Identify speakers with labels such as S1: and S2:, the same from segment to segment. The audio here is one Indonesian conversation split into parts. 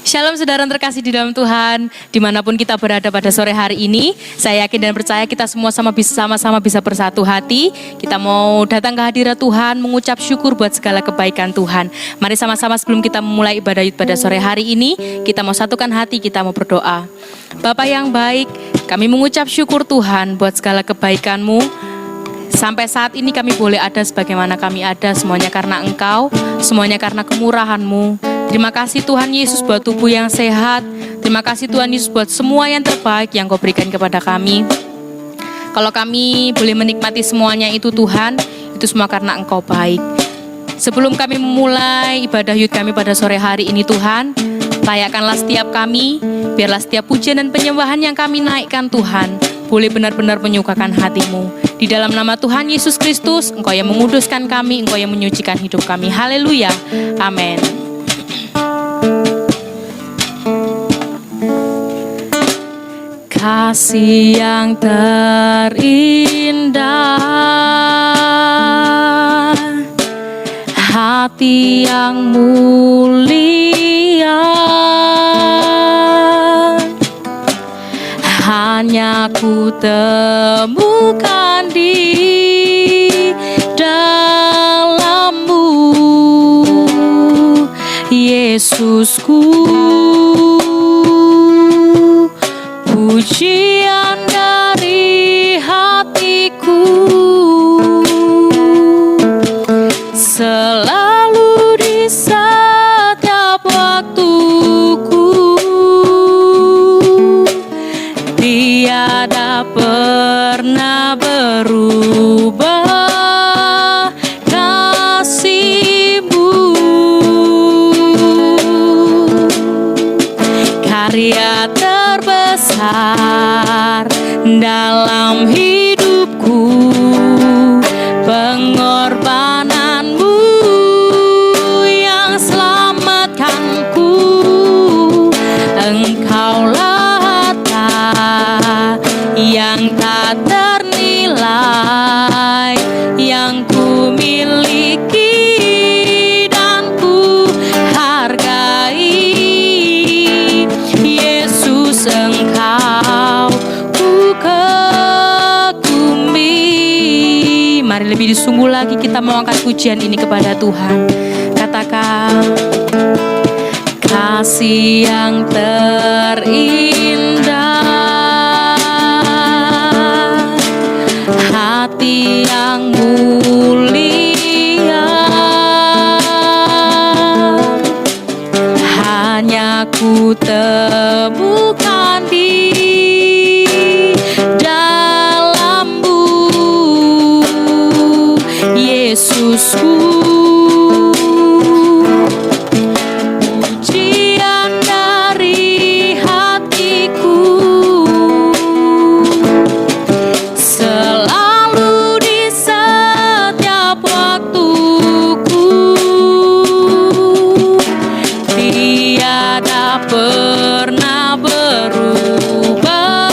S1: Shalom saudara terkasih di dalam Tuhan, dimanapun kita berada pada sore hari ini. Saya yakin dan percaya kita semua sama-sama bisa bersatu hati. Kita mau datang ke hadirat Tuhan, mengucap syukur buat segala kebaikan Tuhan. Mari sama-sama sebelum kita memulai ibadah Yud pada sore hari ini, kita mau satukan hati, kita mau berdoa. Bapa yang baik, kami mengucap syukur Tuhan buat segala kebaikan-Mu. Sampai saat ini kami boleh ada sebagaimana kami ada, semuanya karena Engkau, semuanya karena kemurahan-Mu. Terima kasih Tuhan Yesus buat tubuh yang sehat. Terima kasih Tuhan Yesus buat semua yang terbaik yang Kau berikan kepada kami. Kalau kami boleh menikmati semuanya itu Tuhan, itu semua karena Engkau baik. Sebelum kami memulai ibadah Yud kami pada sore hari ini Tuhan, layakkanlah setiap kami, biarlah setiap pujian dan penyembahan yang kami naikkan Tuhan, boleh benar-benar menyukakan hati-Mu. Di dalam nama Tuhan Yesus Kristus, Engkau yang menguduskan kami, Engkau yang menyucikan hidup kami. Haleluya. Amin. Kasih yang terindah, hati yang mulia, hanya ku temukan di dalam-Mu, Yesusku. Pujian dari hatiku selalu di setiap waktuku, tiada pernah berubah kasih-Mu. Karya terbesar dalam hidupku, pengorbanan-Mu yang selamatkanku. Engkaulah harta yang tak ternilai, yang ku miliki dan ku hargai. Yesus, Engkau ku kagumi. Mari lebih disungguh lagi kita mau angkat pujian ini kepada Tuhan. Katakan, kasih yang terindah, hati yang mulia, hanya ku temukan di dalam-Mu, Yesusku. Pujian dari hatiku selalu di setiap waktuku, tiada pernah berubah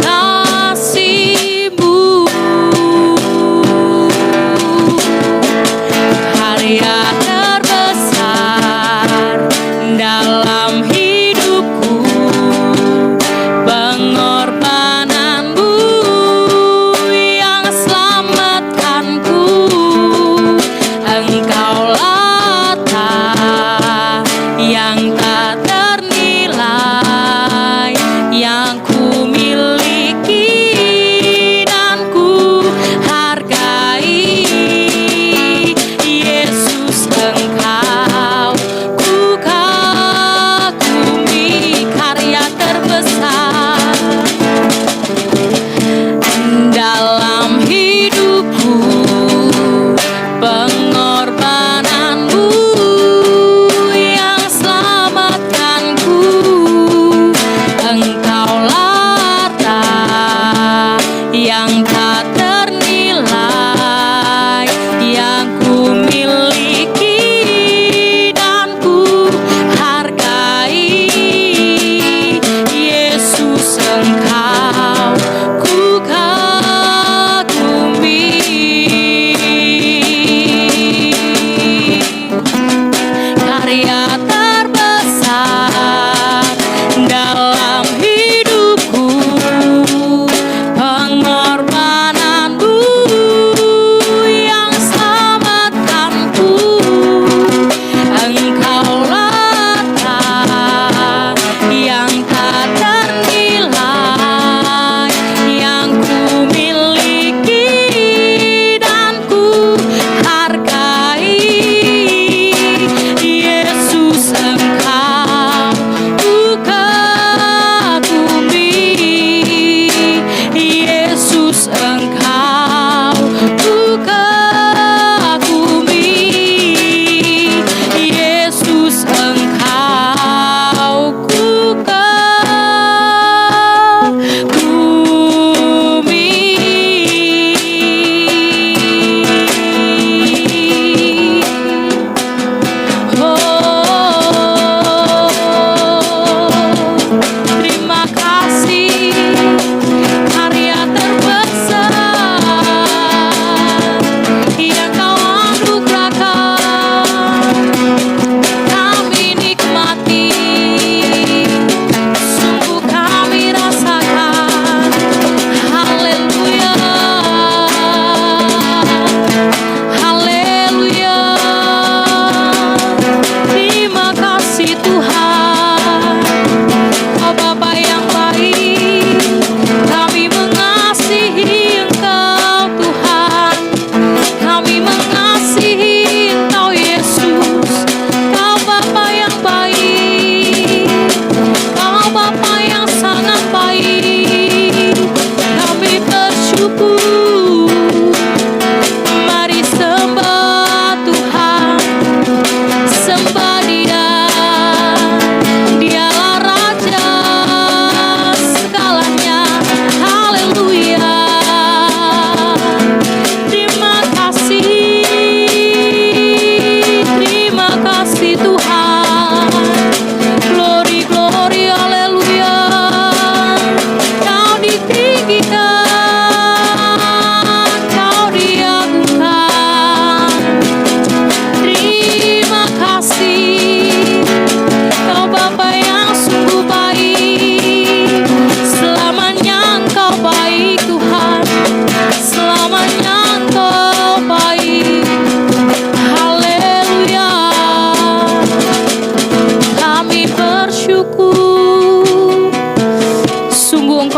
S1: kasih-Mu.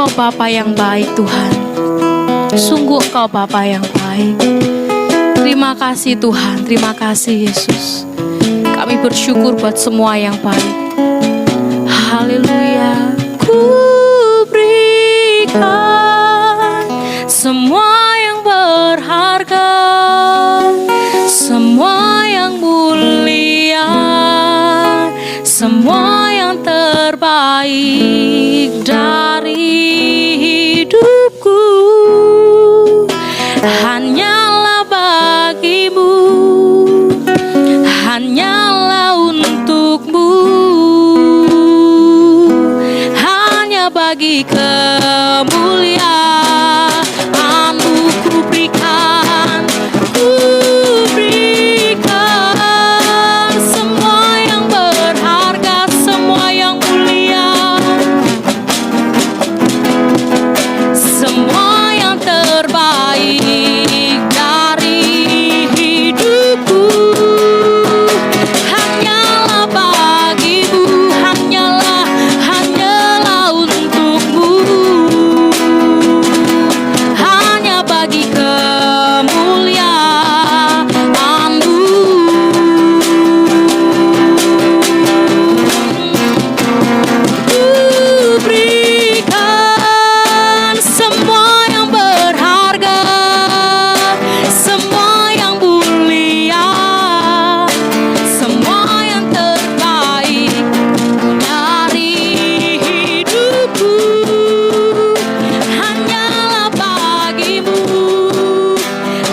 S1: Engkau Bapa yang baik Tuhan. Sungguh Engkau Bapa yang baik. Terima kasih Tuhan, terima kasih Yesus. Kami bersyukur buat semua yang baik. Haleluya. Ku berikan semua yang berharga, semua yang mulia, semua yang terbaik dari hidupku hanyalah bagimu, hanyalah untukmu, hanya bagi kemuliaanmu ku berikan, ku berikan semua yang berharga, semua yang mulia, semua yang terbaik dari hidupku hanyalah bagimu, hanyalah untukmu, hanya bagi kemuliaanmu. Ku berikan semua yang berharga, semua yang mulia, semua yang terbaik dari hidupku hanyalah bagimu,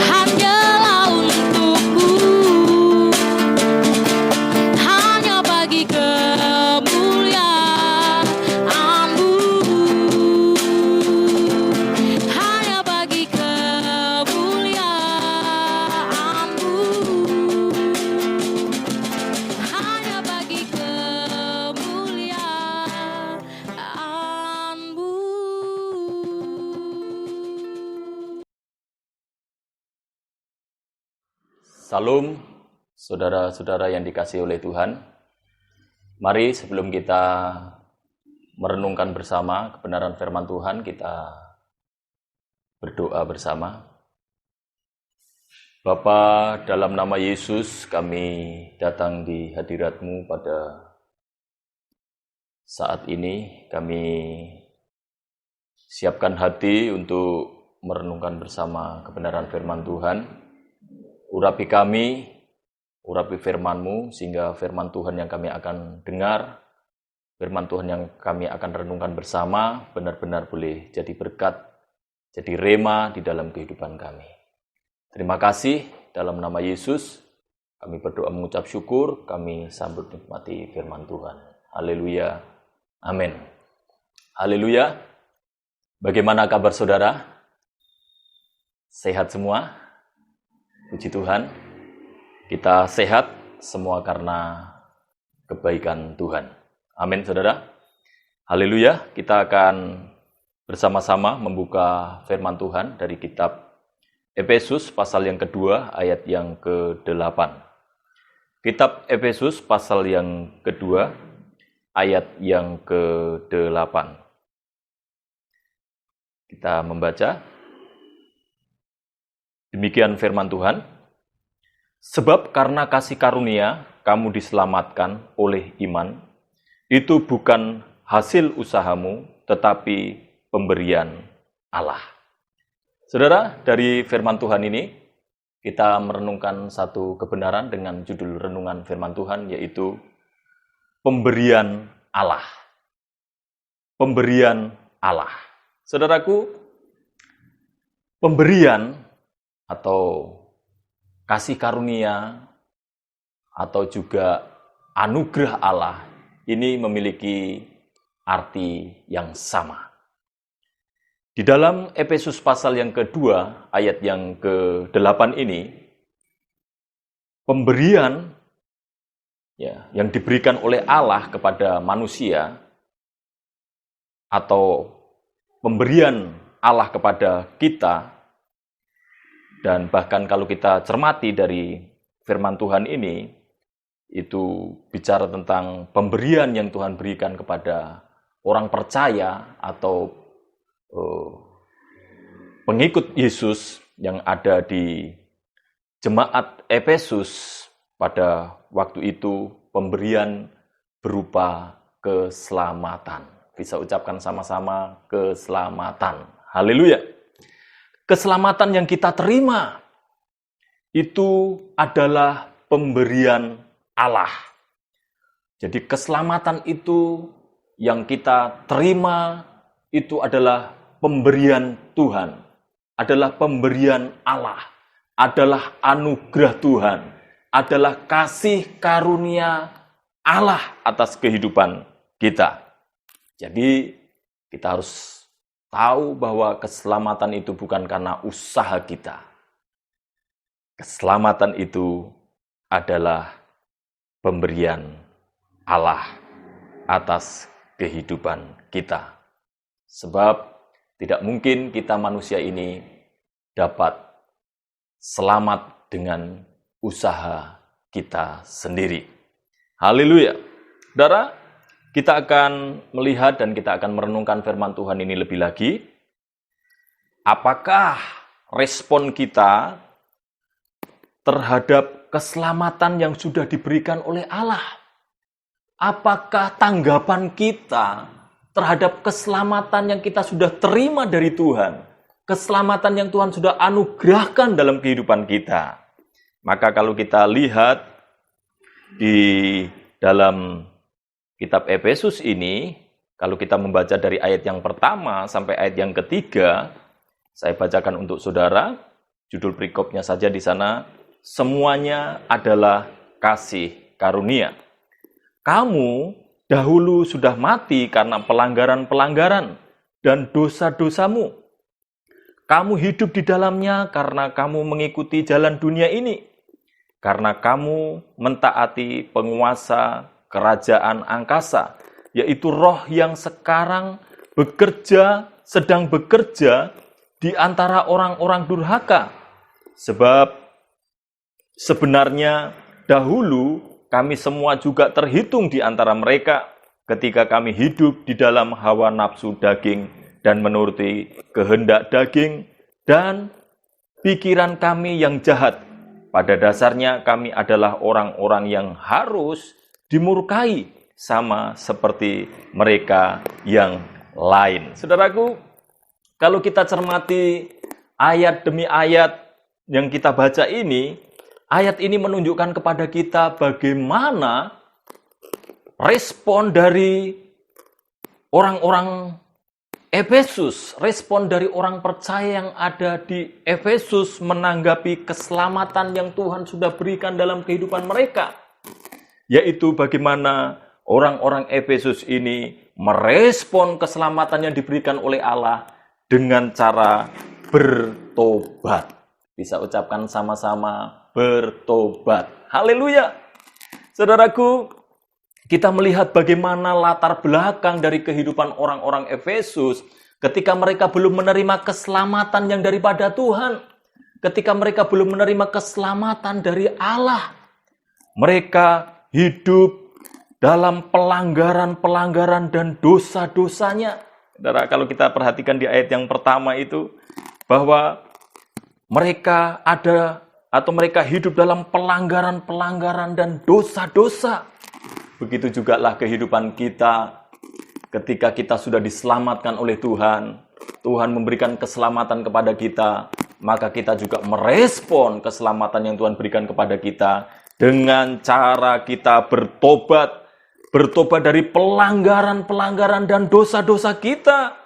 S1: hanyalah untukmu, hanya bagi kemuliaanmu, hanya bagi kemuliaanmu, hanya bagi kemuliaanmu.
S2: Salam, saudara-saudara yang dikasihi oleh Tuhan. Mari sebelum kita merenungkan bersama kebenaran firman Tuhan, kita berdoa bersama. Bapa, dalam nama Yesus kami datang di hadirat-Mu pada saat ini. Kami siapkan hati untuk merenungkan bersama kebenaran firman Tuhan. Urapi kami, urapi firman-Mu, sehingga firman Tuhan yang kami akan dengar, firman Tuhan yang kami akan renungkan bersama, benar-benar boleh jadi berkat, jadi rema di dalam kehidupan kami. Terima kasih, dalam nama Yesus, kami berdoa mengucap syukur, kami sambut nikmati firman Tuhan. Haleluya, amin. Haleluya. Bagaimana kabar saudara? Sehat semua? Puji Tuhan, kita sehat semua karena kebaikan Tuhan. Amin, saudara. Haleluya, kita akan bersama-sama membuka firman Tuhan dari kitab Efesus pasal yang kedua ayat yang ke-8. Kitab Efesus pasal yang kedua ayat yang ke-8. Kita membaca. Demikian firman Tuhan, sebab karena kasih karunia kamu diselamatkan oleh iman, itu bukan hasil usahamu, tetapi pemberian Allah. Saudara, dari firman Tuhan ini, kita merenungkan satu kebenaran dengan judul renungan firman Tuhan, yaitu pemberian Allah. Pemberian Allah. Saudaraku, pemberian atau kasih karunia atau juga anugerah Allah ini memiliki arti yang sama. Di dalam Efesus pasal yang kedua ayat yang ke-8 ini, pemberian yang diberikan oleh Allah kepada manusia atau pemberian Allah kepada kita. Dan bahkan kalau kita cermati dari firman Tuhan ini, itu bicara tentang pemberian yang Tuhan berikan kepada orang percaya atau pengikut Yesus yang ada di jemaat Efesus pada waktu itu pemberian berupa keselamatan. Bisa ucapkan sama-sama keselamatan. Haleluya. Keselamatan yang kita terima itu adalah pemberian Allah. Jadi keselamatan itu yang kita terima itu adalah pemberian Tuhan, adalah pemberian Allah, adalah anugerah Tuhan, adalah kasih karunia Allah atas kehidupan kita. Jadi kita harus tahu bahwa keselamatan itu bukan karena usaha kita. Keselamatan itu adalah pemberian Allah atas kehidupan kita. Sebab tidak mungkin kita manusia ini dapat selamat dengan usaha kita sendiri. Haleluya. Saudara, kita akan melihat dan kita akan merenungkan firman Tuhan ini lebih lagi. Apakah respon kita terhadap keselamatan yang sudah diberikan oleh Allah? Apakah tanggapan kita terhadap keselamatan yang kita sudah terima dari Tuhan? Keselamatan yang Tuhan sudah anugerahkan dalam kehidupan kita. Maka kalau kita lihat di dalam kitab Efesus ini, kalau kita membaca dari ayat yang pertama sampai ayat yang ketiga, saya bacakan untuk saudara, judul perikopnya saja di sana, semuanya adalah kasih karunia. Kamu dahulu sudah mati karena pelanggaran-pelanggaran dan dosa-dosamu. Kamu hidup di dalamnya karena kamu mengikuti jalan dunia ini. Karena kamu mentaati penguasa kerajaan angkasa, yaitu roh yang sekarang sedang bekerja di antara orang-orang durhaka. Sebab sebenarnya dahulu kami semua juga terhitung di antara mereka ketika kami hidup di dalam hawa nafsu daging dan menuruti kehendak daging dan pikiran kami yang jahat. Pada dasarnya kami adalah orang-orang yang harus dimurkai sama seperti mereka yang lain. Saudaraku, kalau kita cermati ayat demi ayat yang kita baca ini, ayat ini menunjukkan kepada kita bagaimana respon dari orang-orang Efesus, respon dari orang percaya yang ada di Efesus menanggapi keselamatan yang Tuhan sudah berikan dalam kehidupan mereka. Yaitu bagaimana orang-orang Efesus ini merespon keselamatan yang diberikan oleh Allah dengan cara bertobat. Bisa ucapkan sama-sama bertobat. Haleluya. Saudaraku, kita melihat bagaimana latar belakang dari kehidupan orang-orang Efesus ketika mereka belum menerima keselamatan yang daripada Tuhan. Ketika mereka belum menerima keselamatan dari Allah. Mereka hidup dalam pelanggaran-pelanggaran dan dosa-dosanya. Saudara, kalau kita perhatikan di ayat yang pertama itu, bahwa mereka hidup dalam pelanggaran-pelanggaran dan dosa-dosa. Begitu jugalah kehidupan kita ketika kita sudah diselamatkan oleh Tuhan. Tuhan memberikan keselamatan kepada kita, maka kita juga merespon keselamatan yang Tuhan berikan kepada kita dengan cara kita bertobat dari pelanggaran-pelanggaran dan dosa-dosa kita.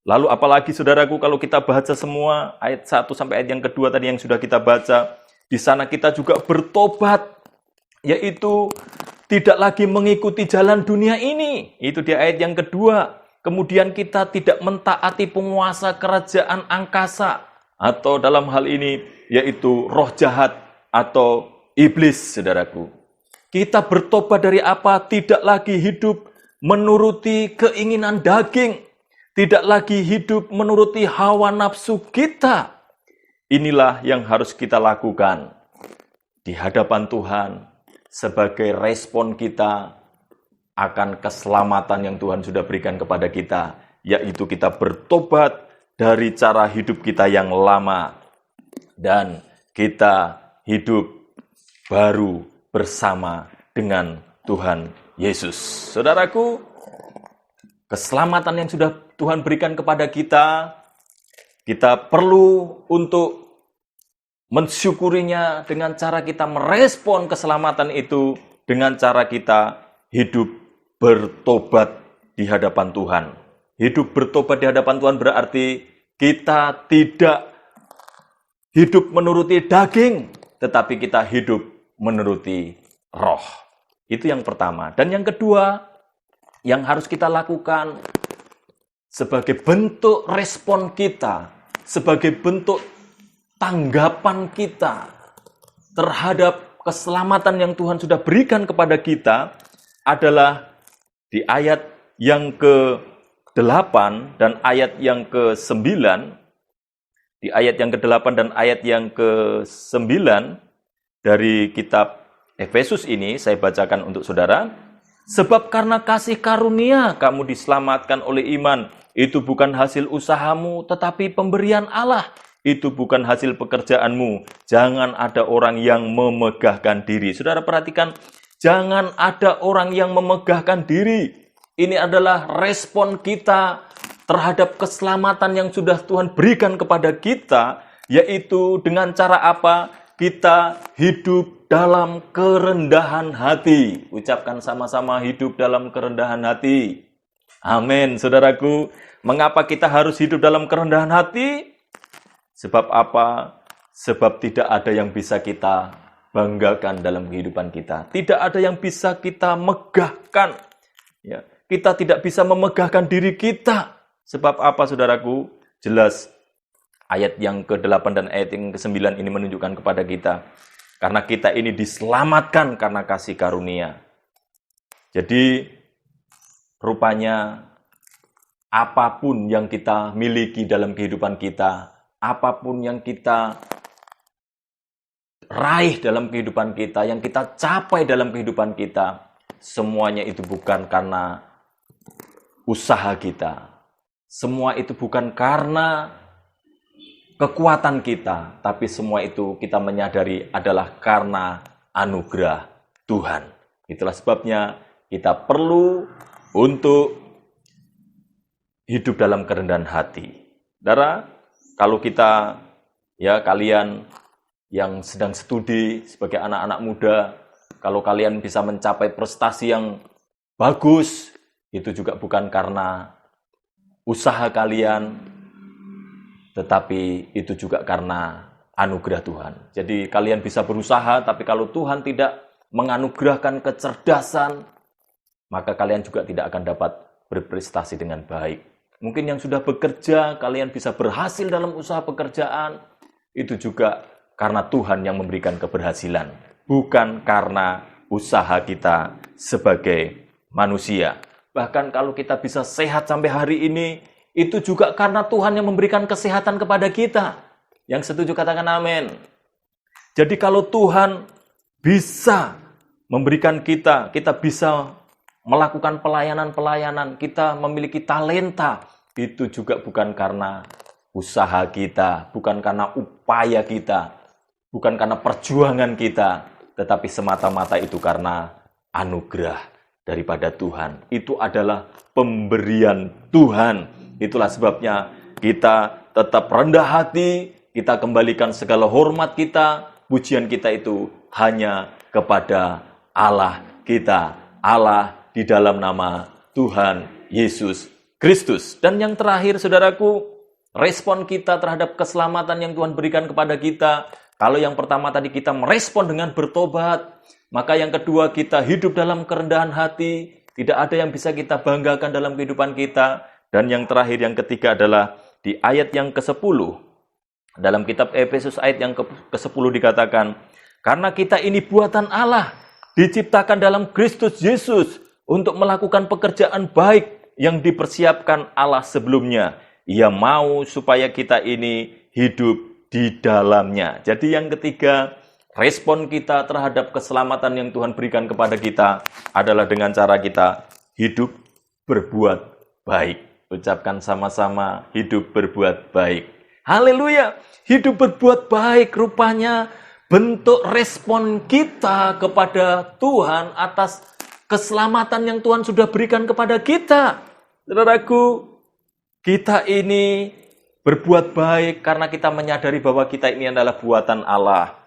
S2: Lalu apalagi saudaraku kalau kita baca semua ayat 1 sampai ayat yang kedua tadi yang sudah kita baca, di sana kita juga bertobat, yaitu tidak lagi mengikuti jalan dunia ini. Itu di ayat yang kedua. Kemudian kita tidak mentaati penguasa kerajaan angkasa. Atau dalam hal ini, yaitu roh jahat atau iblis, saudaraku. Kita bertobat dari apa? Tidak lagi hidup menuruti keinginan daging. Tidak lagi hidup menuruti hawa nafsu kita. Inilah yang harus kita lakukan di hadapan Tuhan. Sebagai respon kita akan keselamatan yang Tuhan sudah berikan kepada kita yaitu kita bertobat dari cara hidup kita yang lama dan kita hidup baru bersama dengan Tuhan Yesus. Saudaraku, keselamatan yang sudah Tuhan berikan kepada kita perlu untuk mensyukurinya dengan cara kita merespon keselamatan itu dengan cara kita hidup bertobat di hadapan Tuhan. Hidup bertobat di hadapan Tuhan berarti kita tidak hidup menuruti daging, tetapi kita hidup menuruti roh. Itu yang pertama. Dan yang kedua, yang harus kita lakukan sebagai bentuk respon kita, sebagai bentuk tanggapan kita terhadap keselamatan yang Tuhan sudah berikan kepada kita adalah di ayat yang ke-8 dan ayat yang ke-9. Di ayat yang ke-8 dan ayat yang ke-9 dari kitab Efesus ini saya bacakan untuk saudara. Sebab karena kasih karunia kamu diselamatkan oleh iman. Itu bukan hasil usahamu tetapi pemberian Allah. Itu bukan hasil pekerjaanmu. Jangan ada orang yang memegahkan diri. Saudara perhatikan, jangan ada orang yang memegahkan diri. Ini adalah respon kita terhadap keselamatan yang sudah Tuhan berikan kepada kita, yaitu dengan cara apa? Kita hidup dalam kerendahan hati. Ucapkan sama-sama, hidup dalam kerendahan hati. Amin, saudaraku. Mengapa kita harus hidup dalam kerendahan hati? Sebab apa? Sebab tidak ada yang bisa kita banggakan dalam kehidupan kita. Tidak ada yang bisa kita megahkan. Ya, kita tidak bisa memegahkan diri kita. Sebab apa, saudaraku? Jelas ayat yang ke-8 dan ayat yang ke-9 ini menunjukkan kepada kita. Karena kita ini diselamatkan karena kasih karunia. Jadi, rupanya apapun yang kita miliki dalam kehidupan kita, apapun yang kita raih dalam kehidupan kita, yang kita capai dalam kehidupan kita, semuanya itu bukan karena usaha kita. Semua itu bukan karena kekuatan kita, tapi semua itu kita menyadari adalah karena anugerah Tuhan. Itulah sebabnya kita perlu untuk hidup dalam kerendahan hati. Saudara, kalau kita, ya kalian yang sedang studi sebagai anak-anak muda, kalau kalian bisa mencapai prestasi yang bagus, itu juga bukan karena usaha kalian, tetapi itu juga karena anugerah Tuhan. Jadi kalian bisa berusaha, tapi kalau Tuhan tidak menganugerahkan kecerdasan, maka kalian juga tidak akan dapat berprestasi dengan baik. Mungkin yang sudah bekerja, kalian bisa berhasil dalam usaha pekerjaan, itu juga karena Tuhan yang memberikan keberhasilan, bukan karena usaha kita sebagai manusia. Bahkan kalau kita bisa sehat sampai hari ini, itu juga karena Tuhan yang memberikan kesehatan kepada kita. Yang setuju katakan amin. Jadi kalau Tuhan bisa memberikan kita bisa melakukan pelayanan-pelayanan, kita memiliki talenta, itu juga bukan karena usaha kita, bukan karena upaya kita, bukan karena perjuangan kita, tetapi semata-mata itu karena anugerah daripada Tuhan. Itu adalah pemberian Tuhan. Itulah sebabnya kita tetap rendah hati, kita kembalikan segala hormat kita, pujian kita itu hanya kepada Allah kita. Allah di dalam nama Tuhan Yesus Kristus. Dan yang terakhir, saudaraku, respon kita terhadap keselamatan yang Tuhan berikan kepada kita. Kalau yang pertama tadi kita merespon dengan bertobat, maka yang kedua kita hidup dalam kerendahan hati. Tidak ada yang bisa kita banggakan dalam kehidupan kita. Dan yang terakhir, yang ketiga adalah di ayat yang ke-10. Dalam kitab Efesus ayat yang ke-10 dikatakan, karena kita ini buatan Allah, diciptakan dalam Kristus Yesus untuk melakukan pekerjaan baik yang dipersiapkan Allah sebelumnya. Ia mau supaya kita ini hidup di dalamnya. Jadi yang ketiga, respon kita terhadap keselamatan yang Tuhan berikan kepada kita adalah dengan cara kita hidup berbuat baik. Ucapkan sama-sama, hidup berbuat baik. Haleluya, hidup berbuat baik rupanya bentuk respon kita kepada Tuhan atas keselamatan yang Tuhan sudah berikan kepada kita. Saudaraku, kita ini berbuat baik karena kita menyadari bahwa kita ini adalah buatan Allah.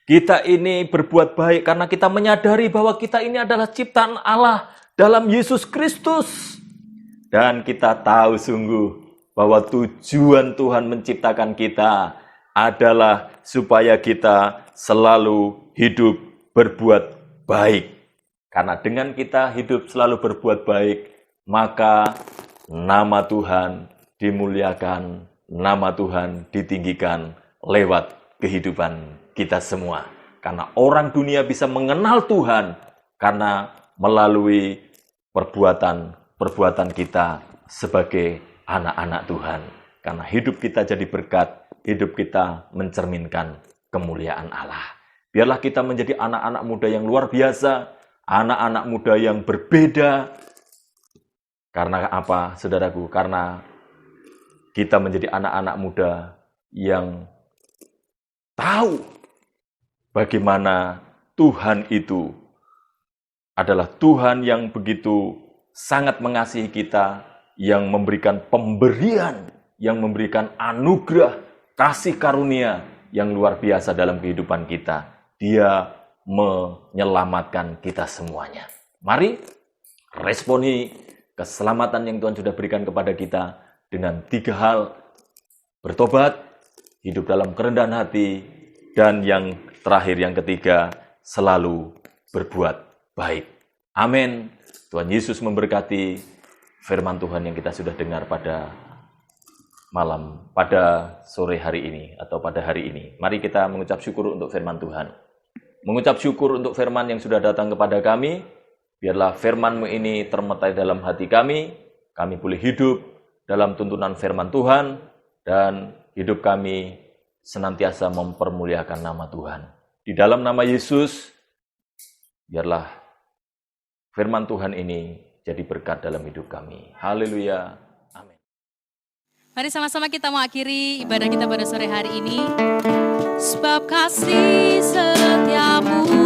S2: Kita ini berbuat baik karena kita menyadari bahwa kita ini adalah ciptaan Allah dalam Yesus Kristus. Dan kita tahu sungguh bahwa tujuan Tuhan menciptakan kita adalah supaya kita selalu hidup berbuat baik. Karena dengan kita hidup selalu berbuat baik, maka nama Tuhan dimuliakan, nama Tuhan ditinggikan lewat kehidupan kita semua. Karena orang dunia bisa mengenal Tuhan karena melalui perbuatan kita sebagai anak-anak Tuhan. Karena hidup kita jadi berkat, hidup kita mencerminkan kemuliaan Allah. Biarlah kita menjadi anak-anak muda yang luar biasa, anak-anak muda yang berbeda. Karena apa, saudaraku? Karena kita menjadi anak-anak muda yang tahu bagaimana Tuhan itu adalah Tuhan yang begitu sangat mengasihi kita, yang memberikan pemberian, yang memberikan anugerah, kasih karunia yang luar biasa dalam kehidupan kita. Dia menyelamatkan kita semuanya. Mari responi keselamatan yang Tuhan sudah berikan kepada kita dengan 3 hal. Bertobat, hidup dalam kerendahan hati, dan yang terakhir, yang ketiga, selalu berbuat baik. Amin. Tuhan Yesus memberkati firman Tuhan yang kita sudah dengar pada sore hari ini atau pada hari ini. Mari kita mengucap syukur untuk firman Tuhan. Mengucap syukur untuk firman yang sudah datang kepada kami. Biarlah firman-Mu ini termetai dalam hati kami boleh hidup dalam tuntunan firman Tuhan, dan hidup kami senantiasa mempermuliakan nama Tuhan. Di dalam nama Yesus, biarlah firman Tuhan ini jadi berkat dalam hidup kami. Haleluya. Amin.
S1: Mari sama-sama kita mengakhiri ibadah kita pada sore hari ini. Sebab kasih setiamu